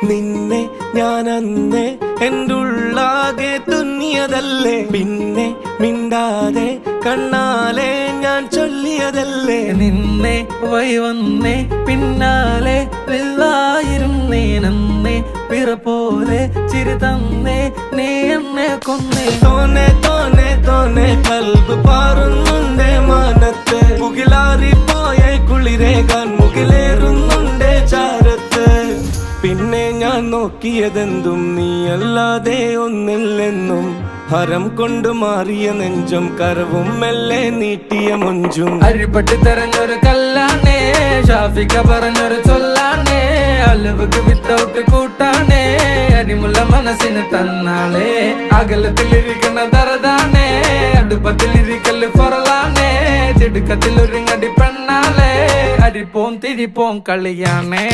നിന്നെ ഞാൻ അന്നേ എൻ്റെ ഉള്ളാകെ തുന്നിയതല്ലേ, പിന്നെ മിണ്ടാതെ കണ്ണാലെ ഞാൻ ചൊല്ലിയതല്ലേ. നിന്നെ വന്നേ പിന്നാലെ വെള്ളായിരുന്നേ നന്നേ പിറ പോലെ ചിരി തന്നേ നീ എന്നെ കൊന്നേ. തോനെ തോനെ തോനെ കൽബ് പാറുന്നുണ്ടേ മാനത്ത്, മുകിലാറിപ്പോയ കുളിരേകാൻ മുകിലേറുന്നുണ്ടേ ചാരത്ത്. പിന്നെ ഞാൻ നോക്കിയതെന്തും നീയല്ലാതെ ഒന്നില്ലെന്നും, ഹരം കൊണ്ട് മാറിയ നെഞ്ചും കരവും മെല്ലെ നീട്ടിയ മൊഞ്ചും. അരിപ്പട്ടി തെരഞ്ഞൊരു കല്ലാണേ, ഷാഫിക്ക പറഞ്ഞൊരു ചൊല്ലാണേ, അലവുക്ക് വിത്തൗട്ട് കൂട്ടാണേ, അരിമുള്ള മനസ്സിന് തന്നാളേ. അകലത്തിലിരിക്കുന്ന ദറതാണേ, അടുപ്പത്തിലിരിക്കല് ഫൊറലാണേ, തിടുക്കത്തിൽ ഒരുങ്ങടി പെണ്ണാളേ, അരിപ്പോം തിരിപ്പോം കളിയാണേ.